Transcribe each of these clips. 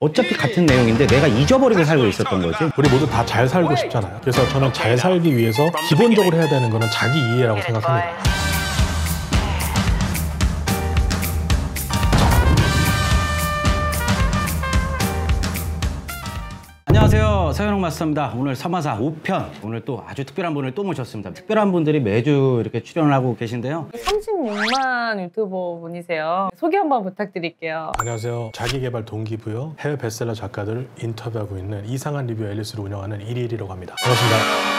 어차피 같은 내용인데 내가 잊어버리고 살고 있었던 거지. 우리 모두 다 잘 살고 싶잖아요. 그래서 저는 잘 살기 위해서 기본적으로 해야 되는 거는 자기 이해라고 생각합니다. 안녕하세요, 서현웅 마스터입니다. 오늘 서마사 5편, 오늘 또 아주 특별한 분을 또 모셨습니다. 특별한 분들이 매주 이렇게 출연을 하고 계신데요. 36만 유튜버 분이세요. 소개 한번 부탁드릴게요. 안녕하세요. 자기개발 동기부여 해외 베스트셀러 작가들 인터뷰하고 있는 이상한 리뷰 앨리스를 운영하는 111이라고 합니다. 반갑습니다.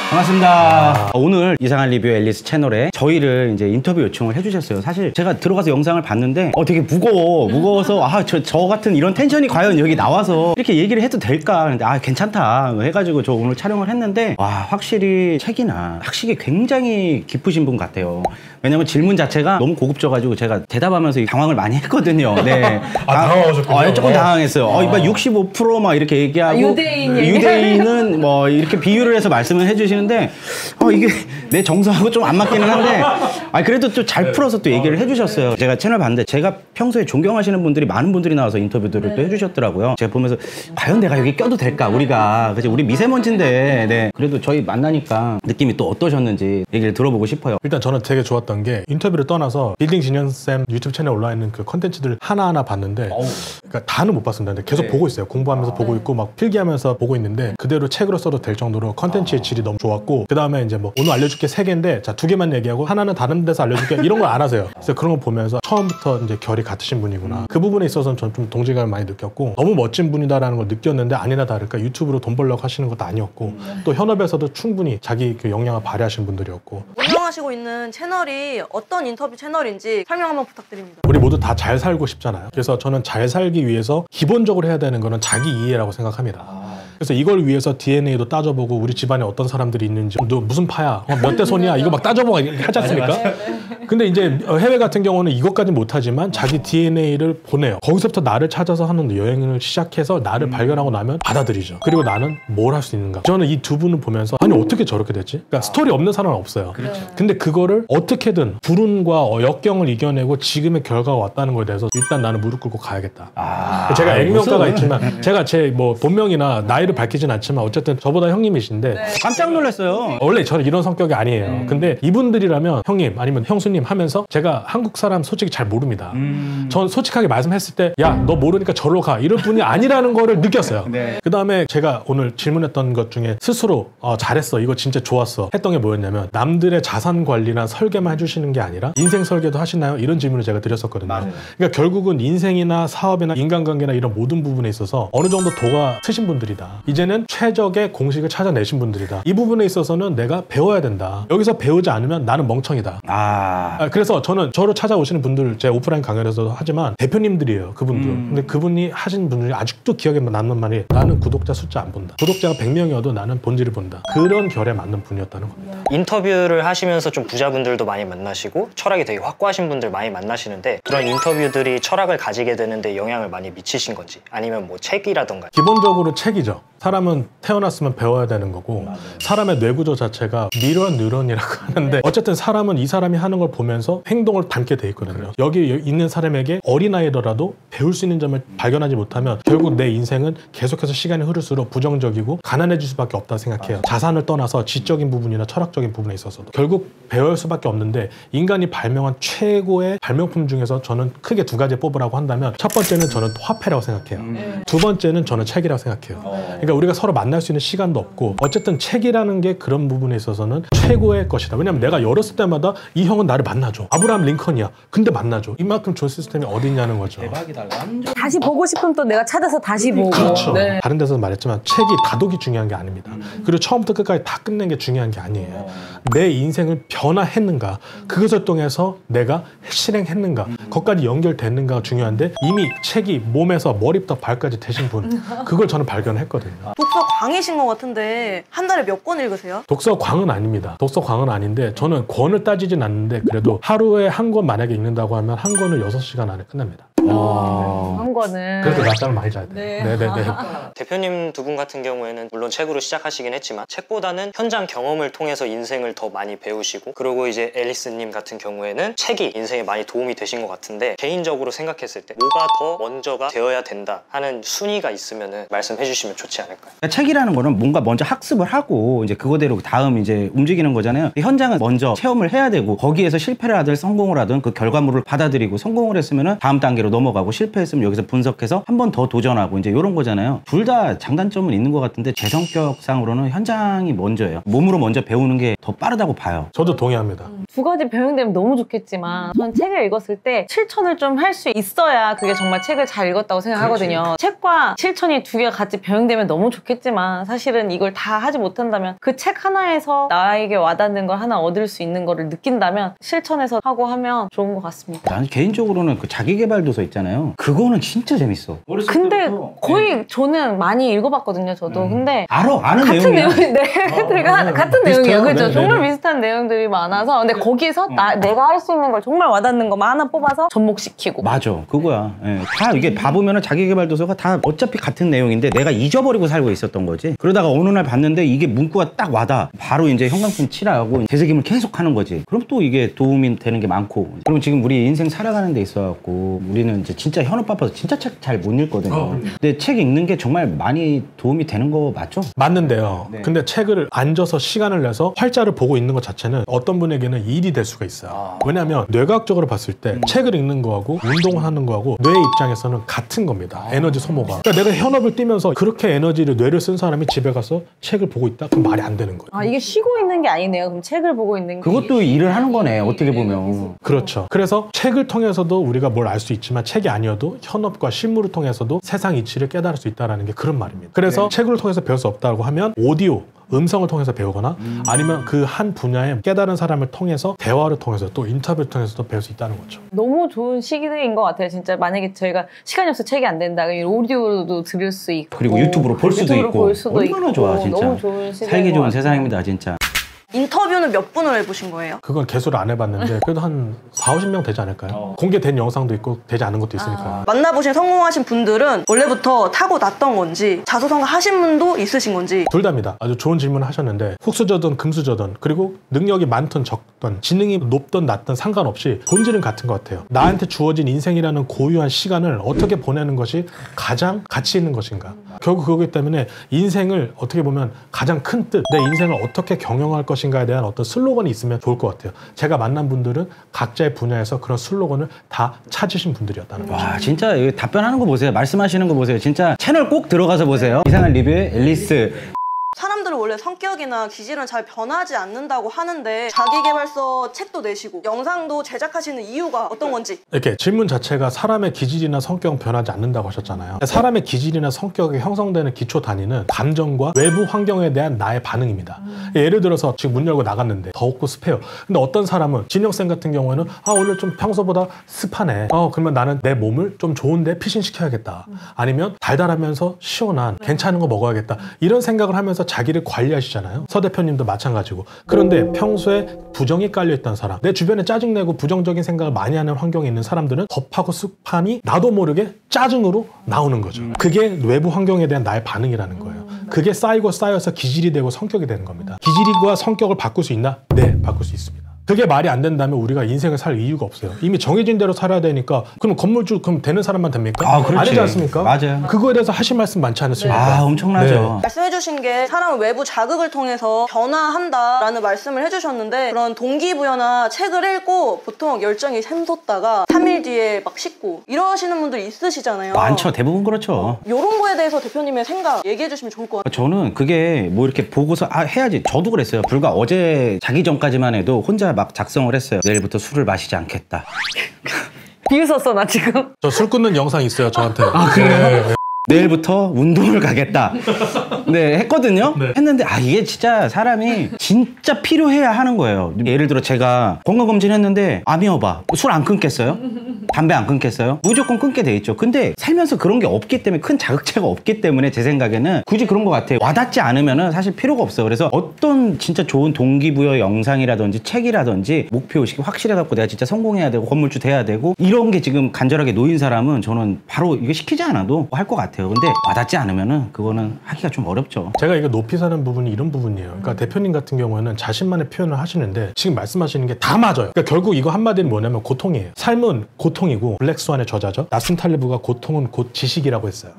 반갑습니다. 오늘 이상한 리뷰 앨리스 채널에 저희를 이제 인터뷰 요청을 해주셨어요. 사실 제가 들어가서 영상을 봤는데 되게 무거워서 저 같은 이런 텐션이 과연 여기 나와서 이렇게 얘기를 해도 될까? 근데 괜찮다 해가지고 저 오늘 촬영을 했는데 확실히 책이나 학식이 굉장히 깊으신 분 같아요. 왜냐면 질문 자체가 너무 고급져가지고 제가 대답하면서 당황을 많이 했거든요. 네. 당황하셨군요. 조금 당황했어요. 이봐 65% 막 이렇게 얘기하고 유대인은 뭐 이렇게 비유를 해서 말씀을 해주시는데 이게 내 정서하고 좀 안 맞기는 한데 그래도 또 잘 풀어서 또 얘기를 해주셨어요. 제가 채널 봤는데 제가 평소에 존경하시는 분들이 많은 분들이 나와서 인터뷰들을 또 해주셨더라고요. 제가 보면서 과연 내가 여기 껴도 될까? 우리 미세먼지인데 네. 그래도 저희 만나니까 느낌이 또 어떠셨는지 얘기를 들어보고 싶어요. 일단 저는 되게 좋았던 게 인터뷰를 떠나서 빌딩 진현쌤 유튜브 채널에 올라와 있는 그 컨텐츠들 하나하나 봤는데 그러니까 다는 못 봤습니다. 근데 계속 보고 있어요. 공부하면서 보고 있고 막 필기하면서 보고 있는데 그대로 책으로 써도 될 정도로 컨텐츠의 질이 너무 좋았고 그 다음에 이제 뭐 오늘 알려줄게 3개인데 자 2개만 얘기하고 하나는 다른 데서 알려줄게 이런 걸 안 하세요. 그래서 그런 거 보면서 처음부터 이제 결이 같으신 분이구나. 그 부분에 있어서는 저는 좀 동질감을 많이 느꼈고 너무 멋진 분이다라는 걸 느꼈는데 아니나 다를까 유튜브로 돈 벌려고 하시는 것도 아니었고 또 현업에서도 충분히 자기 그 역량을 발휘하신 분들이었고 운영하시고 있는 채널이 어떤 인터뷰 채널인지 설명 한번 부탁드립니다. 우리 모두 다 잘 살고 싶잖아요. 그래서 저는 잘 살기 위해서 기본적으로 해야 되는 거는 자기 이해라고 생각합니다. 그래서 이걸 위해서 DNA도 따져보고 우리 집안에 어떤 사람들이 있는지 너 무슨 파야? 몇 대 손이야? 이거 막 따져보고 하지 않습니까? 근데 이제 해외 같은 경우는 이것까지 못하지만 자기 DNA를 보내요. 거기서부터 나를 찾아서 하는 여행을 시작해서 나를 발견하고 나면 받아들이죠. 그리고 나는 뭘 할 수 있는가? 저는 이 두 분을 보면서 아니 어떻게 저렇게 됐지? 그러니까 스토리 없는 사람은 없어요. 근데 그거를 어떻게든 불운과 역경을 이겨내고 지금의 결과가 왔다는 거에 대해서 일단 나는 무릎 꿇고 가야겠다. 제가 액면가가 있지만 제가 제 뭐 본명이나 나이를 밝히진 않지만 어쨌든 저보다 형님이신데 깜짝 놀랐어요. 원래 저는 이런 성격이 아니에요. 근데 이분들이라면 형님 아니면 형수님 하면서 제가 한국 사람 솔직히 잘 모릅니다. 전 솔직하게 말씀했을 때 야 너 모르니까 절로 가 이럴 분이 아니라는 거를 느꼈어요. 그 다음에 제가 오늘 질문했던 것 중에 스스로 잘했어 이거 진짜 좋았어 했던 게 뭐였냐면 남들의 자산 관리나 설계만 해주시는 게 아니라 인생 설계도 하시나요? 이런 질문을 제가 드렸었거든요. 그러니까 결국은 인생이나 사업이나 인간관계나 이런 모든 부분에 있어서 어느 정도 도가 트신 분들이다. 이제는 최적의 공식을 찾아내신 분들이다. 이 부분에 있어서는 내가 배워야 된다. 여기서 배우지 않으면 나는 멍청이다. 그래서 저는 저로 찾아오시는 분들 제 오프라인 강연에서도 하지만 대표님들이에요. 그분들. 근데 그분이 하신 분들이 아직도 기억에 남는 말이 나는 구독자 숫자 안 본다. 구독자가 100명이어도 나는 본질을 본다. 그런 결에 맞는 분이었다는 겁니다. 인터뷰를 하시면서 좀 부자분들도 많이 만나시고 철학이 되게 확고하신 분들 많이 만나시는데 그런 인터뷰들이 철학을 가지게 되는데 영향을 많이 미치신 건지 아니면 뭐 책이라던가 기본적으로 책이죠. 사람은 태어났으면 배워야 되는 거고 사람의 뇌구조 자체가 미러 뉴런이라고 하는데 어쨌든 사람은 이 사람이 하는 걸 보면서 행동을 닮게 돼 있거든요. 여기 있는 사람에게 어린아이더라도 배울 수 있는 점을 발견하지 못하면 결국 내 인생은 계속해서 시간이 흐를수록 부정적이고 가난해질 수밖에 없다고 생각해요. 자산을 떠나서 지적인 부분이나 철학적인 부분에 있어서도 결국 배울 수밖에 없는데 인간이 발명한 최고의 발명품 중에서 저는 크게 2가지 뽑으라고 한다면 첫 번째는 저는 화폐라고 생각해요. 두 번째는 저는 책이라고 생각해요. 그러니까 우리가 서로 만날 수 있는 시간도 없고 어쨌든 책이라는 게 그런 부분에 있어서는 최고의 것이다. 왜냐면 내가 열었을 때마다 이 형은 나를 만나줘. 아브라함 링컨이야. 근데 만나줘. 이만큼 좋은 시스템이 어디 있냐는 거죠. 대박이다. 다시 보고 싶으면 또 내가 찾아서 다시 보고. 그렇죠. 다른 데서도 말했지만 책이 다독이 중요한 게 아닙니다. 그리고 처음부터 끝까지 다 끝낸 게 중요한 게 아니에요. 내 인생을 변화했는가 그것을 통해서 내가 실행했는가 그것까지 연결됐는가가 중요한데 이미 책이 몸에서 머리부터 발까지 되신 분 그걸 저는 발견했거든요. 독서 광이신 것 같은데 한 달에 몇 권 읽으세요? 독서 광은 아닙니다. 독서 광은 아닌데 저는 권을 따지진 않는데 그래도 하루에 한 권 만약에 읽는다고 하면 한 권을 6시간 안에 끝냅니다. 한 거는. 그래도 낮잠을 많이 자야 돼. 네네네. 대표님 두 분 같은 경우에는 물론 책으로 시작하시긴 했지만 책보다는 현장 경험을 통해서 인생을 더 많이 배우시고, 그리고 이제 앨리스님 같은 경우에는 책이 인생에 많이 도움이 되신 것 같은데, 개인적으로 생각했을 때 뭐가 더 먼저가 되어야 된다 하는 순위가 있으면 말씀해 주시면 좋지 않을까요? 그러니까 책이라는 거는 뭔가 먼저 학습을 하고 이제 그거대로 다음 이제 움직이는 거잖아요. 현장은 먼저 체험을 해야 되고, 거기에서 실패를 하든 성공을 하든 그 결과물을 받아들이고, 성공을 했으면 다음 단계로 넘어가고, 실패했으면 여기서 분석해서 한 번 더 도전하고, 이제 이런 거잖아요. 둘 다 장단점은 있는 것 같은데 제 성격상으로는 현장이 먼저예요. 몸으로 먼저 배우는 게 더 빠르다고 봐요. 저도 동의합니다. 두 가지 병행되면 너무 좋겠지만, 전 책을 읽었을 때 실천을 좀 할 수 있어야 그게 정말 책을 잘 읽었다고 생각하거든요. 책과 실천이 두 개가 같이 병행되면 너무 좋겠지만, 사실은 이걸 다 하지 못한다면, 그 책 하나에서 나에게 와닿는 걸 하나 얻을 수 있는 거를 느낀다면 실천해서 하고 하면 좋은 것 같습니다. 나는 개인적으로는 그 자기계발 도서 있잖아요. 그거는 진짜 재밌어. 근데 거의 저는 많이 읽어봤거든요, 저도. 근데 아는 같은 내용이야. 내용이, 같은 내용이에요. 그렇죠? 네, 정말 네. 비슷한 내용들이 많아서. 근데 거기서 내가 할 수 있는 걸 정말 와닿는 것만 하나 뽑아서 접목시키고. 맞아, 그거야. 예. 다 이게 봐보면은 자기계발 도서가 다 어차피 같은 내용인데 내가 잊어버리고 살고 있었던 거지. 그러다가 어느 날 봤는데 이게 문구가 딱 와닿아. 바로 이제 현관품 칠하고 되새김을 계속 하는 거지. 그럼 또 이게 도움이 되는 게 많고. 그럼 지금 우리 인생 살아가는 데 있어갖고 우리는 이제 진짜 현업 바빠서 진짜 책 잘 못 읽거든요. 근데 책 읽는 게 정말 많이 도움이 되는 거 맞죠? 맞는데요. 네. 근데 책을 앉아서 시간을 내서 활자를 보고 있는 것 자체는 어떤 분에게는 일이 될 수가 있어요. 왜냐하면 뇌과학적으로 봤을 때 책을 읽는 거하고 운동하는 거하고 뇌의 입장에서는 같은 겁니다. 에너지 소모가. 그러니까 내가 현업을 뛰면서 그렇게 에너지를, 뇌를 쓴 사람이 집에 가서 책을 보고 있다? 그럼 말이 안 되는 거예요. 아, 이게 쉬고 있는 게 아니네요. 그럼 책을 보고 있는 게. 그것도 일을 하는 거네, 어떻게 보면. 그렇죠. 그래서 책을 통해서도 우리가 뭘 알 수 있지만, 책이 아니어도 현업과 실무를 통해서도 세상 이치를 깨달을 수 있다는 게 그런 말입니다. 그래서 책을 통해서 배울 수 없다고 하면 오디오, 음성을 통해서 배우거나 아니면 그 한 분야에 깨달은 사람을 통해서, 대화를 통해서, 또 인터뷰를 통해서도 배울 수 있다는 거죠. 너무 좋은 시기인 것 같아요. 진짜 만약에 저희가 시간이 없어 책이 안 된다, 그러면 오디오로도 들을 수 있고, 그리고 유튜브로 볼 수도 유튜브로 있고. 볼 수도 얼마나 있고. 좋아, 진짜. 너무 좋은 시기인 살기 것 좋은 같아요. 세상입니다, 진짜. 인터뷰는 몇 분을 해보신 거예요? 그건 개수를 안 해봤는데 그래도 한 40~50명 되지 않을까요? 공개된 영상도 있고 되지 않은 것도 있으니까. 만나보신 성공하신 분들은 원래부터 타고났던 건지, 자수성가 하신 분도 있으신 건지. 둘 다입니다. 아주 좋은 질문을 하셨는데, 흙수저든 금수저든, 그리고 능력이 많든 적든, 지능이 높든 낮든 상관없이 본질은 같은 것 같아요. 나한테 주어진 인생이라는 고유한 시간을 어떻게 보내는 것이 가장 가치 있는 것인가. 결국 그거기 때문에 인생을 어떻게 보면 가장 큰 뜻, 내 인생을 어떻게 경영할 것인가에 대한 어떤 슬로건이 있으면 좋을 것 같아요. 제가 만난 분들은 각자의 분야에서 그런 슬로건을 다 찾으신 분들이었다는 거죠. 와, 진짜 이거 답변하는 거 보세요. 말씀하시는 거 보세요. 진짜 채널 꼭 들어가서 보세요. 이상한 리뷰의 앨리스. 사람들은 원래 성격이나 기질은 잘 변하지 않는다고 하는데, 자기계발서 책도 내시고 영상도 제작하시는 이유가 어떤 건지. 이렇게 질문 자체가 사람의 기질이나 성격은 변하지 않는다고 하셨잖아요. 사람의 기질이나 성격이 형성되는 기초 단위는 감정과 외부 환경에 대한 나의 반응입니다. 예를 들어서 지금 문 열고 나갔는데 덥고 습해요. 근데 어떤 사람은, 진혁쌤 같은 경우에는 오늘 좀 평소보다 습하네. 그러면 나는 내 몸을 좀 좋은데 피신시켜야겠다. 아니면 달달하면서 시원한 괜찮은 거 먹어야겠다. 이런 생각을 하면서 자기를 관리하시잖아요. 서 대표님도 마찬가지고. 그런데 평소에 부정이 깔려있던 사람, 내 주변에 짜증내고 부정적인 생각을 많이 하는 환경에 있는 사람들은 덥하고 습함이 나도 모르게 짜증으로 나오는 거죠. 그게 외부 환경에 대한 나의 반응이라는 거예요. 그게 쌓이고 쌓여서 기질이 되고 성격이 되는 겁니다. 기질과 성격을 바꿀 수 있나? 네, 바꿀 수 있습니다. 그게 말이 안 된다면 우리가 인생을 살 이유가 없어요. 이미 정해진 대로 살아야 되니까, 그럼 건물주 그럼 되는 사람만 됩니까? 그렇지. 아니지 않습니까? 맞아요. 그거에 대해서 하실 말씀 많지 않으십니까? 엄청나죠. 네. 말씀해주신 게 사람은 외부 자극을 통해서 변화한다라는 말씀을 해주셨는데, 그런 동기부여나 책을 읽고 보통 열정이 샘솟다가 3일 뒤에 막 식고 이러시는 분들 있으시잖아요. 많죠. 대부분 그렇죠. 이런 거에 대해서 대표님의 생각 얘기해주시면 좋을 것 같아요. 저는 그게 뭐 이렇게 보고서 해야지. 저도 그랬어요. 불과 어제 자기 전까지만 해도 혼자 막 작성을 했어요. 내일부터 술을 마시지 않겠다. 비웃었어, 나 지금. 저 술 끊는 영상 있어요, 저한테. 그래요? 내일부터 운동을 가겠다. 네, 했거든요. 네. 했는데 이게 진짜 사람이 진짜 필요해야 하는 거예요. 예를 들어 제가 건강검진 했는데 암이어봐. 술 안 끊겠어요? 담배 안 끊겠어요? 무조건 끊게 돼 있죠. 근데 살면서 그런 게 없기 때문에, 큰 자극체가 없기 때문에 제 생각에는 굳이 그런 것 같아요. 와닿지 않으면은 사실 필요가 없어요. 그래서 어떤 진짜 좋은 동기부여 영상이라든지 책이라든지 목표의식이 확실해갖고 내가 진짜 성공해야 되고 건물주 돼야 되고 이런 게 지금 간절하게 놓인 사람은 저는 바로 이거 시키지 않아도 할 것 같아요. 근데 와닿지 않으면은 그거는 하기가 좀 어렵죠. 제가 이거 높이 사는 부분이 이런 부분이에요. 그러니까 대표님 같은 경우에는 자신만의 표현을 하시는데 지금 말씀하시는 게 다 맞아요. 그러니까 결국 이거 한마디는 뭐냐면 고통이에요. 삶은 고통이고, 블랙스완의 저자죠. 나슨 탈리브가 고통은 곧 지식이라고 했어요.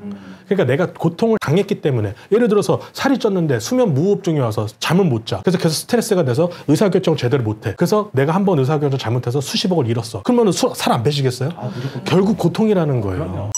그러니까 내가 고통을 당했기 때문에, 예를 들어서 살이 쪘는데 수면 무호흡증이 와서 잠을 못 자. 그래서 계속 스트레스가 돼서 의사결정을 제대로 못 해. 그래서 내가 한번 의사결정 잘못해서 수십억을 잃었어. 그러면 살 안 빼시겠어요? 결국 고통이라는 거예요.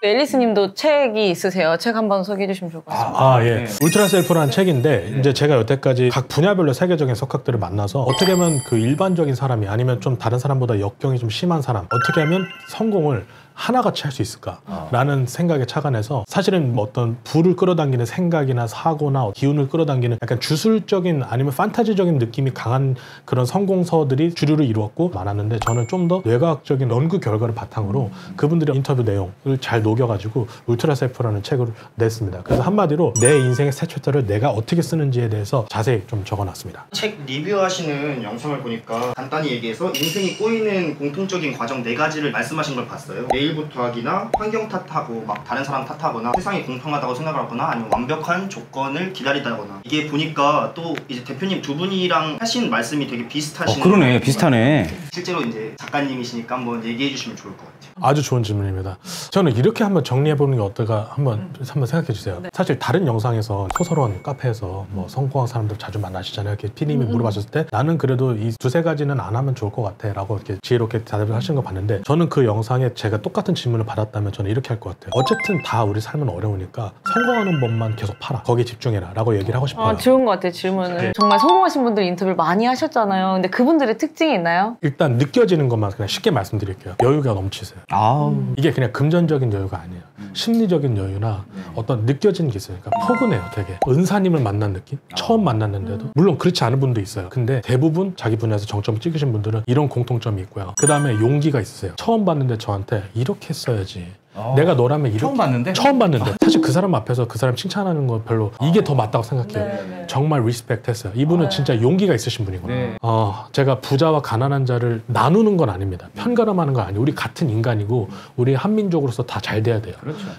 앨리스님도 책이 있으세요? 책 한번 소개해 주시면 좋을 것 같습니다. 예. 울트라 셀프라는 책인데, 이제 제가 여태까지 각 분야별로 세계적인 석학들을 만나서 어떻게 하면 그 일반적인 사람이, 아니면 좀 다른 사람보다 역경이 좀 심한 사람, 어떻게 하면 성공을 하나같이 할 수 있을까라는 생각에 착안해서, 사실은 뭐 어떤 불을 끌어당기는 생각이나 사고나 기운을 끌어당기는 약간 주술적인 아니면 판타지적인 느낌이 강한 그런 성공서들이 주류를 이루었고 많았는데, 저는 좀 더 뇌과학적인 연구 결과를 바탕으로 그분들의 인터뷰 내용을 잘 녹여가지고 울트라 셀프라는 책을 냈습니다. 그래서 한마디로 내 인생의 새 챕터를 내가 어떻게 쓰는지에 대해서 자세히 좀 적어놨습니다. 책 리뷰하시는 영상을 보니까 간단히 얘기해서 인생이 꼬이는 공통적인 과정 4가지를 말씀하신 걸 봤어요. 내일부터 하기나 환경 탓하고 막 다른 사람 탓하거나 세상이 공평하다고 생각을 하거나 아니면 완벽한 조건을 기다리다거나. 이게 보니까 또 이제 대표님 두 분이랑 하신 말씀이 되게 비슷하시는 그러네. 거예요. 비슷하네. 실제로 이제 작가님이시니까 한번 얘기해 주시면 좋을 것 같아요. 아주 좋은 질문입니다. 저는 이렇게 한번 정리해보는 게 어떨까 한번 생각해 주세요. 사실 다른 영상에서 소설원 카페에서 뭐 성공한 사람들 자주 만나시잖아요. 이렇게 피디님이 물어봤을 때 나는 그래도 이 2-3가지는 안 하면 좋을 것 같아 라고 이렇게 지혜롭게 대답을 하시는 거 봤는데, 저는 그 영상에 제가 똑같은 질문을 받았다면 저는 이렇게 할 것 같아요. 어쨌든 다 우리 삶은 어려우니까 성공하는 법만 계속 팔아. 거기에 집중해라 라고 얘기를 하고 싶어요. 좋은 것 같아요, 질문을. 정말 성공하신 분들 인터뷰를 많이 하셨잖아요. 근데 그분들의 특징이 있나요? 일단 느껴지는 것만 그냥 쉽게 말씀드릴게요. 여유가 넘치세요. 이게 그냥 금전적인 여유가 아니에요. 심리적인 여유나 어떤 느껴지는 게 있어요. 그러니까 포근해요, 되게. 은사님을 만난 느낌? 처음 만났는데도. 물론 그렇지 않은 분도 있어요. 근데 대부분 자기 분야에서 정점을 찍으신 분들은 이런 공통점이 있고요. 그 다음에 용기가 있으세요. 처음 봤는데 저한테 이렇게 했어야지. 내가 너라면 이렇게. 처음 봤는데. 사실 그 사람 앞에서 그 사람 칭찬하는 거 별로 이게 더 맞다고 생각해요. 정말 리스펙트 했어요. 이분은 진짜 용기가 있으신 분이거든요. 제가 부자와 가난한 자를 나누는 건 아닙니다. 편가름하는 건 아니에요. 우리 같은 인간이고 우리 한민족으로서 다 잘 돼야 돼요.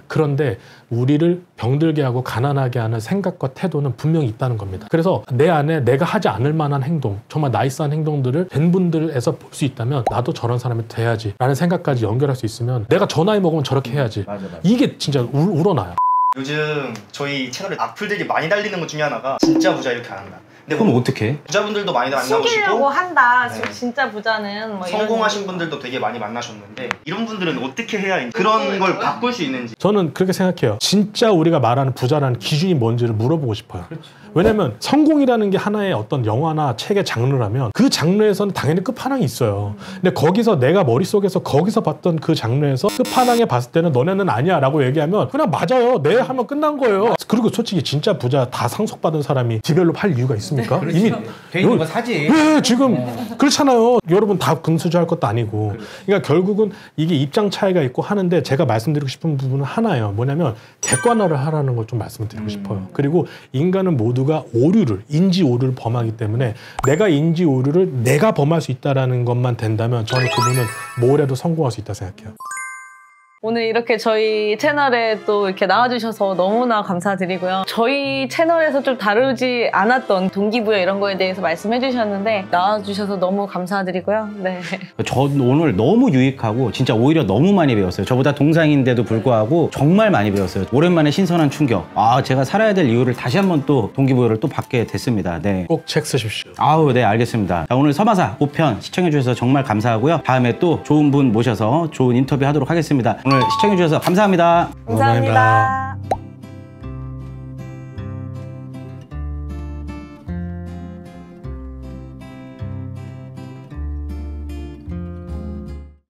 그런데 우리를 병들게 하고 가난하게 하는 생각과 태도는 분명히 있다는 겁니다. 그래서 내 안에 내가 하지 않을 만한 행동, 정말 나이스한 행동들을 된 분들에서 볼 수 있다면 나도 저런 사람이 돼야지 라는 생각까지 연결할 수 있으면, 내가 저 나이 먹으면 저렇게 해야지. 이게 진짜 우러나요. 요즘 저희 채널에 악플들이 많이 달리는 것 중에 하나가 진짜 부자 이렇게 안 한다. 근데 그럼 어떻게? 부자분들도 많이 속이려고 만나보시고 한다. 진짜 부자는 뭐 성공하신 분들도 되게 많이 만나셨는데, 이런 분들은 어떻게 해야 그런 걸 바꿀 수 있는지. 저는 그렇게 생각해요. 진짜 우리가 말하는 부자라는 기준이 뭔지를 물어보고 싶어요. 왜냐면 성공이라는 게 하나의 어떤 영화나 책의 장르라면 그 장르에서는 당연히 끝판왕이 있어요. 근데 거기서 내가 머릿속에서 거기서 봤던 그 장르에서 끝판왕에 봤을 때는 너네는 아니야 라고 얘기하면 그냥 맞아요. 네 하면 끝난 거예요. 그리고 솔직히 진짜 부자 다 상속받은 사람이 디벨롭 할 이유가 있습니까? 이미 돼 있는 거 사지. 네, 지금 그렇잖아요. 여러분 다 금수저 할 것도 아니고. 그러니까 결국은 이게 입장 차이가 있고 하는데, 제가 말씀드리고 싶은 부분은 하나예요. 뭐냐면 객관화를 하라는 걸 좀 말씀을 드리고 싶어요. 그리고 인간은 모두가 오류를, 인지 오류를 범하기 때문에 내가 인지 오류를 내가 범할 수 있다는 것만 된다면 저는 그분은 뭘 해도 성공할 수 있다고 생각해요. 오늘 이렇게 저희 채널에 또 이렇게 나와주셔서 너무나 감사드리고요. 저희 채널에서 좀 다루지 않았던 동기부여 이런 거에 대해서 말씀해 주셨는데 나와주셔서 너무 감사드리고요. 네. 저 오늘 너무 유익하고 진짜 오히려 너무 많이 배웠어요. 저보다 동상인데도 불구하고 정말 많이 배웠어요. 오랜만에 신선한 충격. 제가 살아야 될 이유를 다시 한번 또 동기부여를 또 받게 됐습니다. 네. 꼭 책 쓰십시오. 네, 알겠습니다. 자, 오늘 서마사 5편 시청해 주셔서 정말 감사하고요. 다음에 또 좋은 분 모셔서 좋은 인터뷰 하도록 하겠습니다. 오늘 시청해 주셔서 감사합니다. 감사합니다.